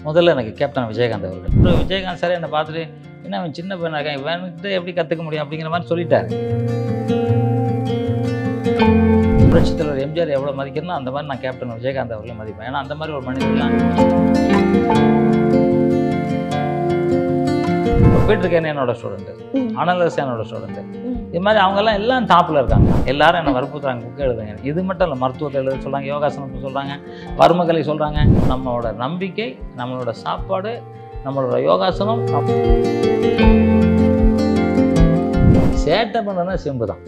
முதல்ல எனக்கு கேப்டன் விஜயகாந்த் அவர்கள். அப்புறம் விஜயகாந்த் சார் என்னை பார்த்துட்டு, என்ன அவன் சின்ன பையனாக இருக்கான், இவன்கிட்ட எப்படி கற்றுக்க முடியும் அப்படிங்கிற மாதிரி சொல்லிட்டாரு. புரட்சித் தலைவர் எம்ஜிஆர் எவ்வளோ மதிக்கிறனோ அந்த மாதிரி நான் கேப்டன் விஜயகாந்த் அவர்களையும் மதிப்பேன். ஏன்னா அந்த மாதிரி ஒரு மனிதர்லாம் போயிட்டுருக்கேன். என்னோட ஸ்டூடெண்ட்டு, அனலஸ் என்னோட ஸ்டூடெண்ட்டு, இது மாதிரி அவங்கெல்லாம் எல்லாம் டாப்பில் இருக்காங்க. எல்லாரும் என்னை வற்புறுத்துறாங்க, புக்கு எழுதுங்க. இது மட்டும் இல்லை, மருத்துவத்தை எழுத சொல்கிறாங்க, யோகாசனம் சொல்கிறாங்க, வர்மக்கலை சொல்கிறாங்க. நம்மளோட நம்பிக்கை, நம்மளோட சாப்பாடு, நம்மளோட யோகாசனம். சேட்டை பண்ணுறதுனா சிம்பு தான்.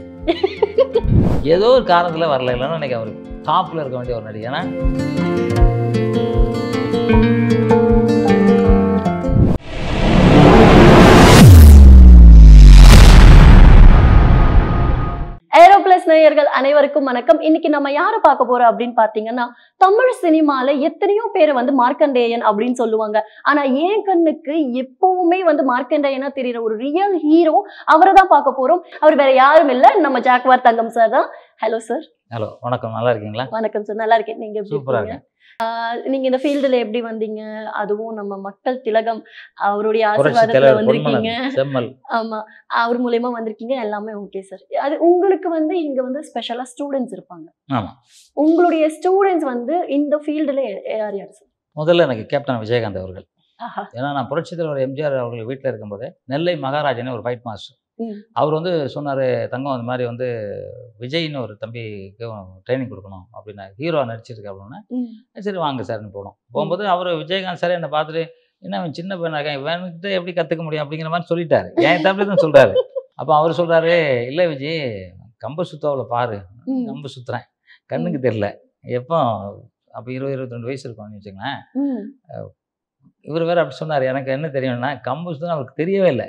ஏதோ ஒரு காரணத்தில் வரல, இல்லைன்னா இன்றைக்கி அவர் டாப்பில் இருக்க வேண்டிய ஒரு நடிகை. ஏன்னா நேயர்கள் அனைவருக்கும் வணக்கம். இன்னைக்கு நம்ம யாரை பார்க்க போறோம் அப்படின்னு பாத்தீங்கன்னா, தமிழ் சினிமால எத்தனையோ பேரை மார்க்கண்டேயன் அப்படின்னு சொல்லுவாங்க. ஆனா என் கண்ணுக்கு எப்பவுமே மார்க்கண்டேயனா தெரியுற ஒரு ரியல் ஹீரோ அவரை தான் பார்க்க போறோம். அவர் வேற யாரும் இல்ல, நம்ம ஜாக்வார் தங்கம் சார் தான். Hello sir. ஹலோ, வணக்கம். நல்லா இருக்கீங்களா? வணக்கம் சார், நல்லா இருக்கேன். நீங்க எப்படி இருக்கீங்க? நீங்க இந்த ஃபீல்டுல எப்படி வந்தீங்க? அதுவும் நம்ம மக்கள் திலகம் அவருடைய ஆசீர்வாதத்துல வந்திருக்கீங்க. ஆமா, அவர் மூலமா வந்திருக்கீங்க. எல்லாமே ஓகே சார். அது உங்களுக்கு இங்க ஸ்பெஷலா ஸ்டூடெண்ட்ஸ் இருப்பாங்க. உங்களுடைய ஸ்டூடெண்ட்ஸ் இந்த ஃபீல்டுல யார் யார் சார்? முதல்ல எனக்கு கேப்டன் விஜயகாந்த் அவர்கள். ஏன்னா நான் புரட்சித் தலைவர் எம்ஜிஆர் அவர்கள் வீட்டில் இருக்கும்போது நெல்லை மகாராஜனே ஒரு ஃபைட் மாஸ்டர். அவர் சொன்னார், தங்கம் அந்த மாதிரி விஜய்னு ஒரு தம்பிக்கு ட்ரைனிங் கொடுக்கணும் அப்படின்னா, ஹீரோ நடிச்சிருக்கு அப்படின்னா, சரி வாங்க சார்னு போகும்போது அவர் விஜயகாந்த் சார் என்னை பார்த்துட்டு, என்ன அவன் சின்ன பையனாக இருக்கான், இவன்கிட்ட எப்படி கற்றுக்க முடியும் அப்படிங்கிற மாதிரி சொல்லிட்டாரு. என் தம்பி தான் சொல்கிறாரு. அப்போ அவர் சொல்கிறாரு, இல்லை விஜய், கம்பு சுத்தவில் பாரு, கம்பு சுற்றுறேன், கண்ணுக்கு தெரில. எப்போ அப்போ 20-22 வயசு இருக்கும்னு வச்சுங்களேன். இவர் வேறு அப்படி சொன்னார். எனக்கு என்ன தெரியும்னா, கம்பு சுற்றினா அவருக்கு தெரியவே இல்லை.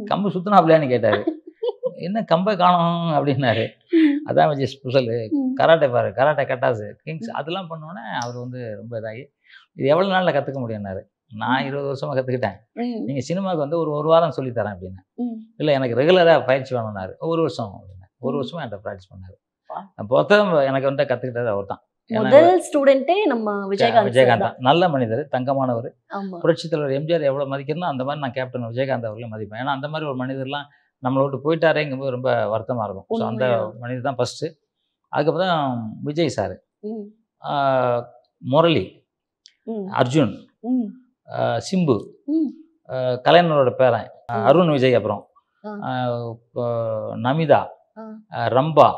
கம்பு சுற்றினா அப்படியான்னு கேட்டார். என்ன கம்பை காணும் அப்படின்னாரு. அதான் விஜய் ஸ்பெஷலு, கராட்டே பாரு, கராட்டே கட்டாசு கிங்ஸ் அதெல்லாம் பண்ணோன்னே அவர் ரொம்ப இதாகி, இது எவ்வளோ நாளில் கற்றுக்க முடியும்னாரு. நான் 20 வருஷமாக கற்றுக்கிட்டேன், நீங்கள் சினிமாவுக்கு ஒரு வாரம் சொல்லித்தரேன் அப்படின்னு. இல்லை எனக்கு ரெகுலராக பயிற்சி வேணும்னாரு. 1 வருஷம் அப்படின்னா, 1 வருஷமாக என்கிட்ட ப்ராக்டிஸ் பண்ணார். பொறுத்த எனக்கு கற்றுக்கிட்டது அவர் தான். முதல் ஸ்டூடெண்டே நம்ம விஜயகாந்த் தான். நல்ல மனிதர், தங்கமானவர். புரட்சித் தலைவர் எம்ஜிஆர் எவ்வளோ மதிக்கிறனோ அந்த மாதிரி நான் கேப்டன் விஜயகாந்த் அவர்களையும் மதிப்பேன். ஏன்னா அந்த மாதிரி ஒரு மனிதர்லாம் நம்மளை விட்டு போயிட்டாரேங்கும்போது ரொம்ப வருத்தமாக இருக்கும். ஸோ அந்த மனிதர் தான் ஃபஸ்ட்டு. அதுக்கப்புறம் விஜய் சார், முரளி, அர்ஜுன், சிம்பு, கலைஞரோட பேரன் அருண் விஜய், அப்புறம் நமிதா, ரம்பா,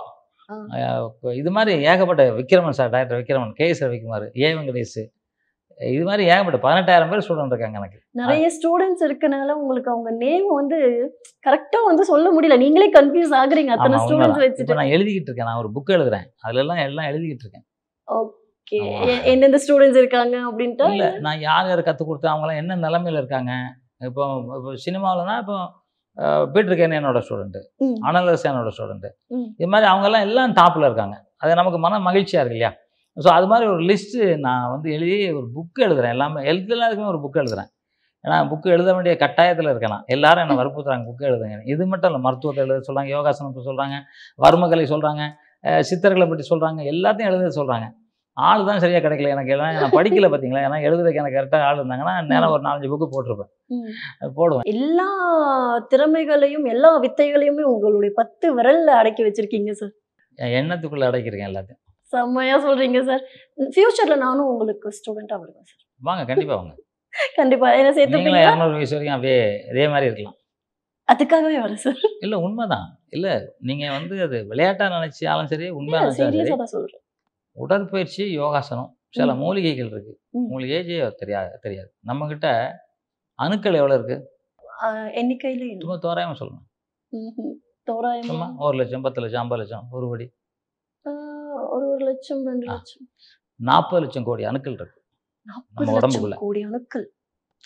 இது மாதிரி ஏகப்பட்ட Vikraman sir, doctor Vikraman, KS Ravikumar, A Venkatesh, இது மாதிரி ஏகப்பட்ட 18,000 பேர் ஸ்டூடெண்ட் இருக்காங்க. எனக்கு நிறைய ஸ்டூடெண்ட்ஸ் இருக்கனால உங்களுக்கு அவங்க நேம் கரெக்டா சொல்ல முடியல. நீங்களே கன்ஃபியூஸ் ஆகுறீங்க அத்தனை ஸ்டூடெண்ட்ஸ் வச்சுட்டு. நான் எழுதிக்கிட்டு இருக்கேன், நான் ஒரு புக் எழுதுறேன், அதுல எல்லாம் எழுதிக்கிட்டு இருக்கேன். ஓகே, எந்தெந்த ஸ்டூடெண்ட்ஸ் இருக்காங்க அப்படின்ட்டு இல்லை, நான் யார் யார் கற்றுக் கொடுத்தேன், அவங்களாம் என்ன நிலைமையில இருக்காங்க. இப்போ சினிமாவில்னா இப்போ போயிட்டுருக்கேன் என்னோட ஸ்டூடெண்ட்டு, அனலஸ் என்னோட ஸ்டூடெண்ட்டு, இது மாதிரி அவங்கெல்லாம் எல்லாம் டாப்பில் இருக்காங்க. அது நமக்கு மன மகிழ்ச்சியாக இருக்கு இல்லையா? ஸோ அது மாதிரி ஒரு லிஸ்ட்டு நான் எழுதி ஒரு புக்கு எழுதுகிறேன். எல்லாருக்குமே ஒரு புக்கு எழுதுகிறேன். ஏன்னா புக்கு எழுத வேண்டிய கட்டாயத்தில் இருக்கேன். எல்லாரும் என்னை வற்புறுத்துறாங்க, புக்கு எழுதுங்க. இது மட்டும் இல்லை, மருத்துவத்தை எழுத சொல்கிறாங்க, யோகாசனம் சொல்கிறாங்க, வர்மக்கலை சொல்கிறாங்க, சித்தர்களை பற்றி சொல்கிறாங்க, எல்லாத்தையும் எழுத சொல்கிறாங்க. ஆள் தான் சரியாக கிடைக்கல எனக்கு. எல்லாம் நான் படிக்கல பார்த்தீங்களா? ஏன்னா எழுதுறதுக்கு எனக்கு கரெக்டாக ஆள் இருந்தாங்கன்னா நேரம் ஒரு 4-5 புக்கு போட்டிருப்பேன், போடுவேன். எல்லா திறமைகளையும் எல்லா வித்தைகளையுமே உங்களுடைய 10 விரல்ல அடக்கி வச்சிருக்கீங்க சார். எண்ணத்துக்குள்ளே அடைக்கிறேன் எல்லாத்தையும். செம்மையா சொல்றீங்க சார். ஃபியூச்சர்ல நானும் உங்களுக்கு ஸ்டூடெண்டா வருவேன் சார். வாங்க, கண்டிப்பாக வாங்க. கண்டிப்பா என்ன சேர்த்துப்பீங்க? 200 வயசு வரைக்கும் அப்படியே இதே மாதிரி இருக்கலாம். அதுக்காகவே வரேன் சார். இல்லை, உண்மைதான். இல்லை, நீங்கள் அது விளையாட்டாக நினைச்சாலும் சரி, உண்மையாக சீரியஸாக சொல்றேன். உடற்பயிற்சி, யோகாசனம், சில மூலிகைகள் இருக்கு. உங்களுக்கு ஏஜே தெரியாது. நம்ம கிட்ட அணுக்கள் எவ்வளோ இருக்கு எண்ணிக்கையில சும்மா தோராயமாக சொல்லணும். தோராயமா 1 லட்சம், 10 லட்சம், 50 லட்சம், ஒரு கோடி, 1 லட்சம், 2 லட்சம், 40 லட்சம் கோடி அணுக்கள் இருக்கு நம்ம உடம்புக்குள்ள. கோடி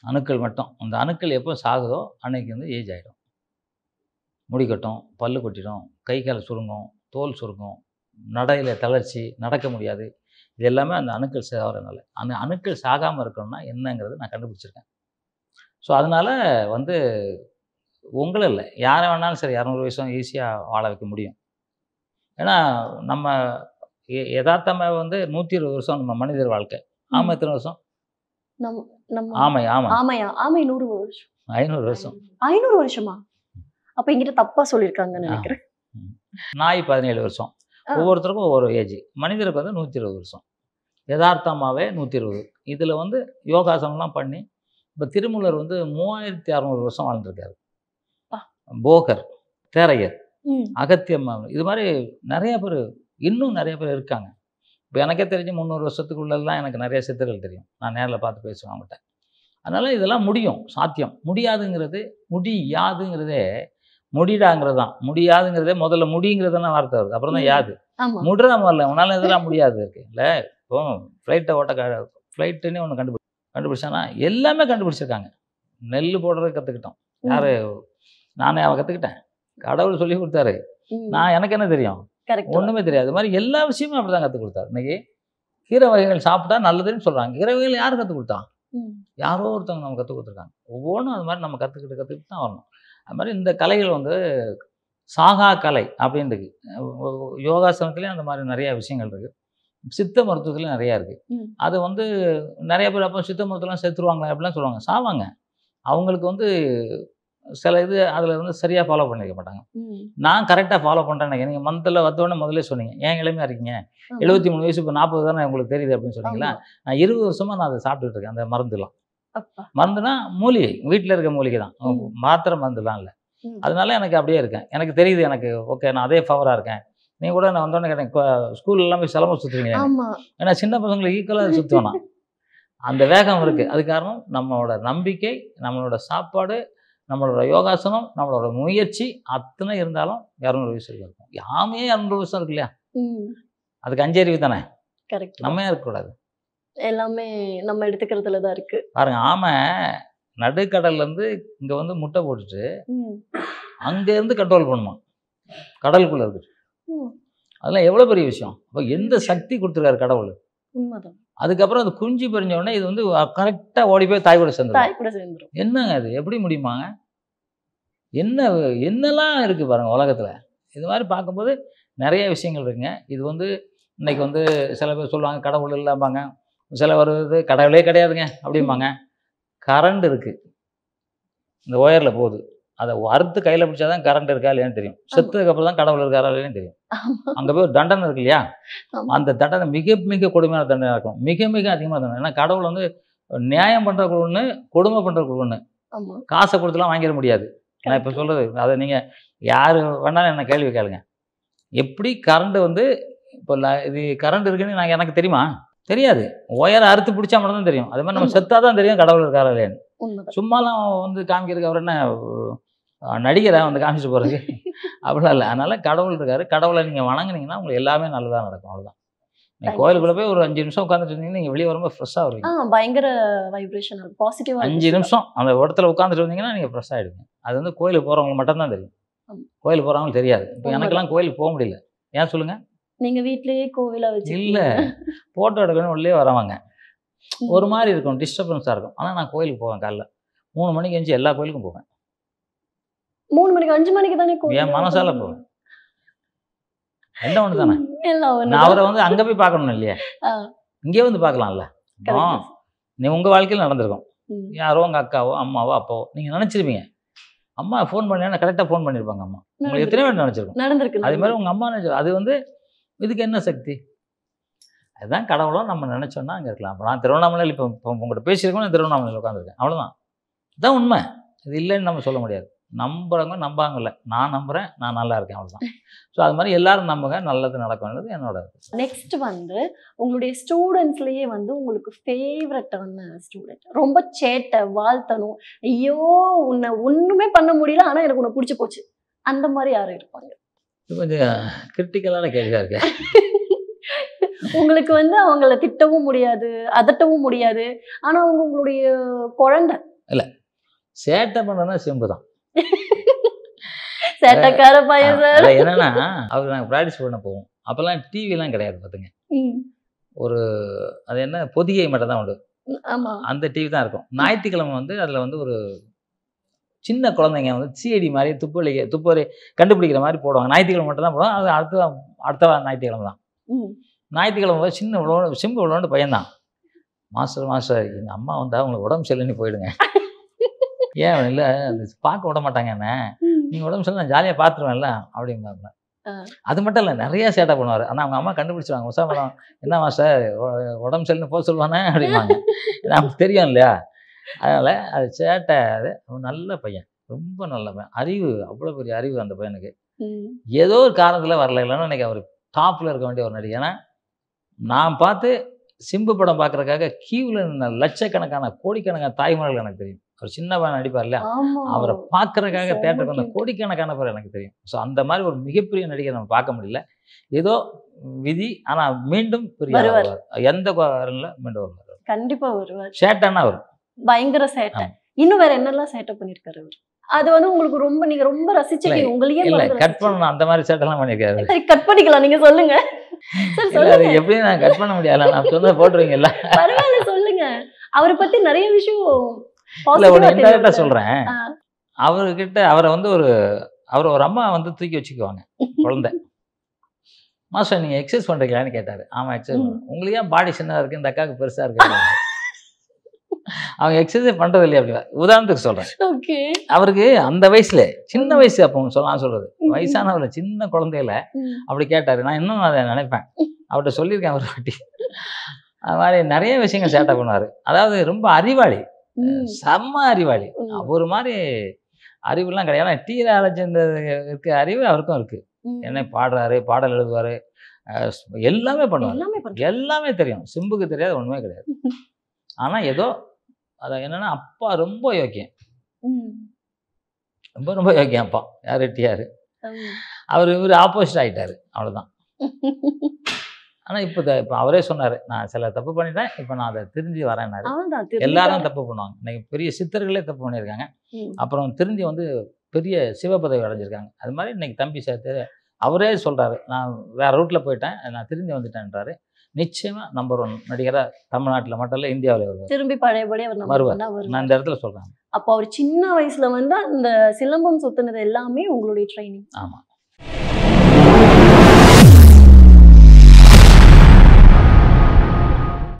அணுக்கள் மட்டும். அந்த அணுக்கள் எப்போ சாகுதோ அன்னைக்கு ஏஜ் ஆகிடும். முடிக்கட்டும், பல்லு கொட்டிடும், கை கால் சுருங்கும், தோல் சுருங்கும், நடையில் தளர்ச்சி, நடக்க முடியாது. இது எல்லாமே அந்த அணுக்கள் சாகிறதுனால. அந்த அணுக்கள் சாகாமல் இருக்கணும்னா என்னங்கிறது நான் கண்டுபிடிச்சிருக்கேன். ஸோ அதனால் உங்களை இல்லை, யாரை வேணாலும் சரி 200 வயசும் ஈஸியாக வாழ வைக்க முடியும். ஏன்னா நம்ம யதார்த்தமாக 120 வருஷம் நம்ம மனிதர் வாழ்க்கை. ஆமாம், எத்தனை வருஷம்? ஆமை ஆமை ஆமையா? ஆமை 100 வருஷம். 500 வருஷம். 500 வருஷமா? அப்ப என்கிட்ட தப்பா சொல்லியிருக்காங்கன்னு நினைக்கிறேன். நாய் 17 வருஷம். ஒவ்வொருத்தருக்கும் ஒவ்வொரு ஏஜ். மனிதருக்கு வந்து 120 வருஷம். யதார்த்தமாகவே 120. இதில் வந்து யோகாசனம்லாம் பண்ணி இப்போ திருமூலர் வந்து 3600 வருஷம் வாழ்ந்துருக்காரு. போகர், தேரையர், அகத்தியம்மா, இது மாதிரி நிறைய பேர், இன்னும் நிறைய பேர் இருக்காங்க. இப்போ எனக்கே தெரிஞ்சு 300 வருஷத்துக்குள்ளெல்லாம் எனக்கு நிறைய சித்தர்கள் தெரியும். நான் நேரில் பார்த்து பேசுவேன் அவங்ககிட்ட. அதனால் இதெல்லாம் முடியும், சாத்தியம். முடியாதுங்கிறதே முடிடாங்கிறது தான். முடியாதுங்கிறதே முதல்ல முடிங்கிறதுனா வார்த்தை வருது, அப்புறம் தான் யாது. முடுறா வரல, உன்னால இதெல்லாம் முடியாது இருக்கு இல்லை. இப்போ ஃப்ளைட்டை ஃப்ளைட்டுன்னு ஒன்று கண்டுபிடிச்சானா எல்லாமே கண்டுபிடிச்சிருக்காங்க. நெல் போடுறது கற்றுக்கிட்டோம். யார்? நானே அவன் கற்றுக்கிட்டேன். கடவுள் சொல்லி கொடுத்தாரு. நான் எனக்கு என்ன தெரியும்? ஒன்றுமே தெரியாது. அது மாதிரி எல்லா விஷயமும் அப்படி தான் கற்றுக் கொடுத்தாரு. இன்னைக்கு கீரை வகைகள் சாப்பிட்டா நல்லதுன்னு சொல்கிறாங்க. கீரை வகைகள் யார் கற்றுக் கொடுத்தா? யாரோ ஒருத்தவங்க நம்ம கற்றுக் கொடுத்துருக்காங்க. ஒவ்வொன்றும் அது மாதிரி நம்ம கற்றுக்கிட்டு தான் வரணும். அது மாதிரி இந்த கலைகள் வந்து சாகா கலை அப்படின்னு இருக்கு. யோகாசனத்துலேயும் அந்த மாதிரி நிறையா விஷயங்கள் இருக்குது. சித்த மருத்துவத்துலேயும் நிறையா இருக்குது. அது வந்து நிறைய பேர் அப்போ சித்த மருத்துவம்லாம் செத்துருவாங்களா அப்படிலாம் சொல்லுவாங்க. சாவாங்க. அவங்களுக்கு வந்து சில இது அதில் வந்து சரியாக ஃபாலோ பண்ணிக்க மாட்டாங்க. நான் கரெக்டாக ஃபாலோ பண்ணுறேன்னு நீங்கள் மந்தில் வந்தோடனே முதல்ல சொன்னீங்க, ஏன் இளமையாக இருக்கீங்க, 73 வயசு, இப்போ 40 தானே உங்களுக்கு தெரியுது அப்படின்னு சொன்னீங்களா. நான் 20 வருஷமாக நான் அதை சாப்பிட்டுட்டு இருக்கேன். அந்த மருந்துலாம் மருந்துனா மூலிகை, வீட்டில் இருக்க மூலிகை தான், மாத்திரை மருந்துலாம் இல்லை. அதனால எனக்கு அப்படியே இருக்கேன். எனக்கு தெரியுது, எனக்கு ஓகே, நான் அதே ஃபவராக இருக்கேன். நீங்கள் கூட நான் வந்தோடனே கேட்டேன், ஸ்கூல்லாம் போய் சிலம்பம் சுற்றுவீங்க. ஏன்னா சின்ன பசங்களுக்கு ஈக்குவலாக சுற்றுவேனா, அந்த வேகம் இருக்குது. அது காரணம் நம்மளோட நம்பிக்கை, நம்மளோட சாப்பாடு, நம்மளோட யோகாசனம், நம்மளோட முயற்சி அத்தனை இருந்தாலும் 200 வயசு இருக்கும். யாமே 200 வருஷம் இருக்கு இல்லையா? அதுக்கு 5 அறிவு தானே. நம்ம இருக்கக்கூடாது. எல்லாமே நம்ம எடுத்துக்கிறதுல தான் இருக்கு. பாருங்க, ஆமை நடுக்கடல்லேருந்து இங்கே வந்து முட்டை போட்டுட்டு அங்கேருந்து கண்ட்ரோல் பண்ணுமா, கடலுக்குள்ளே இருக்குது. அதெல்லாம் எவ்வளோ பெரிய விஷயம். அப்போ எந்த சக்தி கொடுத்துருக்காரு கடவுள். அதுக்கப்புறம் அது குஞ்சு பறிஞ்ச உடனே இது வந்து கரெக்டாக ஓடி போய் தாய் கூட சேர்ந்துடும். என்னங்க அது எப்படி முடியுமாங்க? என்னெல்லாம் இருக்குது பாருங்கள் உலகத்தில். இது மாதிரி பார்க்கும்போது நிறைய விஷயங்கள் இருக்குங்க. இது வந்து இன்றைக்கி வந்து சில பேர் சொல்லுவாங்க கடவுள் இல்லாமாங்க, சில வருது கடவுளே கிடையாதுங்க அப்படிம்பாங்க. கரண்ட் இருக்குது, இந்த ஒயரில் போகுது, அதை அறுத்து கையில் பிடிச்சாதான் கரண்ட் இருக்கா இல்லையான்னு தெரியும். செத்ததுக்கப்புறம் தான் கடவுள் இருக்காரா இல்லையான்னு தெரியும். அங்கே போய் ஒரு தண்டனை இருக்கு இல்லையா, அந்த தண்டனை மிக மிக கொடுமையான தண்டனை இருக்கும், மிக மிக அதிகமாக தண்டனை. ஏன்னா கடவுள் வந்து நியாயம் பண்ணுறதுக்கு ஒன்று, கொடுமை பண்ணுறதுக்கு ஒன்று. காசை கொடுத்துலாம் வாங்கிட முடியாது. நான் இப்போ சொல்கிறது அதை நீங்கள் யார் வேணாலும் என்ன கேள்வி கேளுங்க. எப்படி கரண்ட் வந்து இப்போ இது கரண்ட் இருக்குன்னு எனக்கு தெரியுமா? தெரியாது. ஒயரை அறுத்து பிடிச்சா மட்டும் தான் தெரியும். அது மாதிரி நம்ம செத்தாதான் தெரியும் கடவுள் இருக்காரா இல்லையான்னு. சும்மாலாம் வந்து காமிக்கிறதுக்கு அவர் என்ன நடிகரை வந்து காமிச்சிட்டு போகிறது அப்படிலாம் இல்லை. அதனால் கடவுள் இருக்காரு. கடவுளை நீங்கள் வணங்குனீங்கன்னா உங்களுக்கு எல்லாமே நல்லதாக நடக்கும். அவ்வளோதான். நீங்கள் கோயிலுக்குள்ளே போய் ஒரு 5 நிமிஷம் உட்காந்துட்டு இருந்தீங்கன்னா நீங்கள் வெளியே வரும்போது ஃப்ரெஷ்ஷாக வருவீங்க. பயங்கர வைப்ரேஷன், பாசிட்டிவாக 5 நிமிஷம் அந்த இடத்துல உட்காந்துட்டு இருந்தீங்கன்னா நீங்கள் ஃப்ரெஷ் ஆகிடுங்க. அது வந்து கோயிலுக்கு போகிறவங்களுக்கு மட்டும்தான் தெரியும், கோயிலுக்கு போகிறவங்களுக்கு தெரியாது. இப்போ எனக்கெல்லாம் கோயிலுக்கு போக முடியல. ஏன் சொல்லுங்கள்? நீங்கள் வீட்லேயே கோவிலாக வச்சு இல்லை, ஃபோட்டோ எடுக்கணும் உள்ளே வரவாங்க, ஒரு மாதிரி இருக்கும், டிஸ்டர்பன்ஸாக இருக்கும். ஆனால் நான் கோயிலுக்கு போவேன். காலைல 3 மணிக்கு எழுந்து எல்லா கோயிலுக்கும் போவேன். 3 மணிக்கு 5 மணிக்கு தானே என் மனசால போவேன். என்ன ஒன்று தானே. நான் அவரை வந்து அங்கே போய் பார்க்கணும் இல்லையா, இங்கே வந்து பார்க்கலாம்ல. நீ உங்கள் வாழ்க்கையில் நடந்திருக்கும். யாரோ உங்கள் அக்காவோ அம்மாவோ அப்பாவோ நீங்கள் நினச்சிருப்பீங்க, அம்மா ஃபோன் பண்ணி கரெக்டாக ஃபோன் பண்ணியிருப்பாங்க. அம்மா உங்களுக்கு எத்தனை பேர் நினச்சிருக்கோம். அதே மாதிரி உங்கள் அம்மா நினச்சி, அது வந்து இதுக்கு என்ன சக்தி? அதுதான் கடவுளும் நம்ம நினச்சோன்னா அங்கே இருக்கலாம். அப்போ நான் திருவண்ணாமலையில் இப்போ உங்கள்கிட்ட பேசியிருக்கோம், நான் திருவண்ணாமலையில் உட்காந்துருக்கேன். அவ்வளோதான். இதுதான் உண்மை. இது இல்லைன்னு நம்ம சொல்ல முடியாது. நம்புறவங்க நம்பாங்கல்ல, நான் நம்புகிறேன், நான் நல்லா இருக்கேன், அவ்வளோதான். ஸோ அது மாதிரி எல்லாரும் நம்புங்க, நல்லது நடக்கும்ன்றது என்னோட. நெக்ஸ்ட் வந்து உங்களுடைய ஸ்டூடெண்ட்ஸ்லேயே வந்து உங்களுக்கு ஃபேவரட்டான ஸ்டூடெண்ட், ரொம்ப சேட்டை, வாழ்த்தணும், ஐயோ உன்னை ஒன்றுமே பண்ண முடியல ஆனால் எனக்கு உன்னை பிடிச்சி போச்சு, அந்த மாதிரி யாரும் இருப்பாங்க? கொஞ்சம் கிரிட்டிக்கலான கேள்வியாக இருக்கு. உங்களுக்கு வந்து அவங்கள திட்டவும் முடியாது, அதட்டவும் முடியாது, ஆனால் அவங்க உங்களுடைய குழந்தை. இல்லை, சேட்டை பண்ணனா சிம்பு தான். சேட்டைக்கார பையன் சார். என்னன்னா அவர் நாங்கள் ப்ராக்டிஸ் பண்ண போவோம். அப்போல்லாம் டிவிலாம் கிடையாது பார்த்துங்க. ஒரு அது என்ன பொதிகை மட்டும் தான் உண்டு. அந்த டிவி தான் இருக்கும். ஞாயிற்றுக்கிழமை வந்து அதில் வந்து ஒரு சின்ன குழந்தைங்க வந்து சிஐடி மாதிரி துப்பறி கண்டுபிடிக்கிற மாதிரி போடுவாங்க. ஞாயிற்றுக்கிழமை மட்டும் தான் போடுவாங்க. அது அடுத்த ஞாயிற்றுக்கிழமை தான். ஞாயிற்றுக்கிழமை சின்ன சிம்பு விளையாண்டு பையன்தான். மாஸ்டர் எங்கள் அம்மா வந்தால் உங்களுக்கு உடம்பு சரியில்லைன்னு போயிடுங்க. ஏன் இல்லை பார்க்க விட மாட்டாங்க என்ன, நீங்கள் உடம்பு சரியில்லை நான் ஜாலியாக பார்த்துருவேன்ல அப்படிம்பாங்க. அது மட்டும் இல்லை, நிறைய சேட்டை பண்ணுவார். ஆனால் அவங்க அம்மா கண்டுபிடிச்சிருவாங்க. உஷா மேடம் என்ன மாஸ்டர் உடம்பு சரியில்லைன்னு போக சொல்லுவானே அப்படிம்பாங்க. நமக்கு தெரியும் இல்லையா. அதனால் அது சேட்டை. அது நல்ல பையன், ரொம்ப நல்ல பையன். அறிவு, அவ்வளோ பெரிய அறிவு அந்த பையனுக்கு. ஏதோ ஒரு காரணத்தில் வரல, இல்லைன்னா இன்றைக்கி அவர் டாப்பில் இருக்க வேண்டிய ஒரு நடிகை. ஏன்னா நான் பார்த்து சிம்பு படம் பார்க்குறதுக்காக கியூவில் நின்ன லட்சக்கணக்கான கோடிக்கணக்கான தாய்மார்கள் எனக்கு தெரியும். அவர் சின்ன பையன் நடிப்பார் இல்லையா, அவரை பார்க்குறதுக்காக தேட்டருக்கு வந்த கோடிக்கணக்கான பேர் எனக்கு தெரியும். ஸோ அந்த மாதிரி ஒரு மிகப்பெரிய நடிகை நம்ம பார்க்க முடியல. ஏதோ விதி. ஆனால் மீண்டும் பெரிய எந்த காரணத்தில் மீண்டும் வருவார். கண்டிப்பாக வருவார். சேட்டைன்னா அவர் பயங்கர சேட்டை. இன்னும் வேற என்னெல்லாம் சேட்டை பண்ணியிருக்காரு அவர்? அது வந்து உங்களுக்கு ரொம்ப நீங்க ரொம்ப ரசிச்சிருக்கீங்க. உங்களையே இல்லை கட் பண்ணணும், அந்த மாதிரி சேட்டெல்லாம் பண்ணியிருக்காரு. சரி கட் பண்ணிக்கலாம், நீங்க சொல்லுங்க. அது எப்படியும் நான் கட் பண்ண முடியாது, நான் சொன்ன போட்டுருவீங்கல்ல. பரவாயில்ல சொல்லுங்க. அவரை பத்தி நிறைய விஷயம் இல்லை ஒன்று இன்டெரக்டாக சொல்கிறேன். அவர்கிட்ட அவரை வந்து ஒரு அம்மா வந்து தூக்கி வச்சுக்குவாங்க குழந்தை. மாஸ்டர் நீங்கள் எக்ஸசைஸ் பண்ணுறீங்களான்னு கேட்டார். ஆமாம் எக்ஸசைஸ் பண்ணுறேன். உங்களுக்கு ஏன் பாடி சின்னதாக இருக்குது, இந்த அக்காவுக்கு பெருசாக இருக்கு. அவங்க எக்ஸசைஸ் பண்ணுறது இல்லையா அப்படி. உதாரணத்துக்கு சொல்கிறேன், அவருக்கு அந்த வயசுல சின்ன வயசு, அப்போ நான் சொல்கிறது வயசானவர்ல சின்ன குழந்தையில அப்படி கேட்டார். நான் இன்னும் அதை நினைப்பேன், அவர்கிட்ட சொல்லியிருக்கேன் ஒரு வாட்டி. அது மாதிரி நிறைய விஷயங்கள் சேட்டை பண்ணுவார். அதாவது ரொம்ப அறிவாளி, செம்ம அறிவாளி. ஒரு மாதிரி அறிவுலாம் கிடையாது. ஏன்னா டி ராஜேந்தர் இருக்க அறிவு அவருக்கும் இருக்குது. என்ன பாடுறாரு, பாடல் எழுதுவார், எல்லாமே பண்ணுவார், எல்லாமே தெரியும். சிம்புக்கு தெரியாது ஒன்றுமே கிடையாது. ஆனால் ஏதோ அதை என்னன்னா அப்பா ரொம்ப யோக்கியம், ரொம்ப ரொம்ப யோக்கியம் அப்பா. யார் டிஆர், இவர் ஆப்போசிட் ஆகிட்டார், அவ்வளோதான். ஆனால் இப்போ அவரே சொன்னார், நான் சில தப்பு பண்ணிட்டேன், இப்போ நான் அதை திருந்தி வரேன்னாரு. எல்லாரும் தப்பு பண்ணுவாங்க. இன்னைக்கு பெரிய சித்தர்களே தப்பு பண்ணியிருக்காங்க, அப்புறம் திருந்தி வந்து பெரிய சிவபதவி அடைஞ்சிருக்காங்க. அது மாதிரி இன்னைக்கு தம்பி சேர்த்து அவரே சொல்கிறாரு, நான் வேறு ரூட்டில் போயிட்டேன், நான் திருந்தி வந்துட்டேன்றாரு. நிச்சயமாக நம்பர் 1 நடிகராக தமிழ்நாட்டில் மட்டும் இல்லை இந்தியாவில் வருவார். திரும்பி பழையபடி அவர் வருவார். நான் இந்த இடத்துல சொல்கிறேன். அப்போ அவர் சின்ன வயசில் வந்து அந்த சிலம்பம் சுற்றினது எல்லாமே உங்களுடைய ட்ரைனிங். ஆமாம்.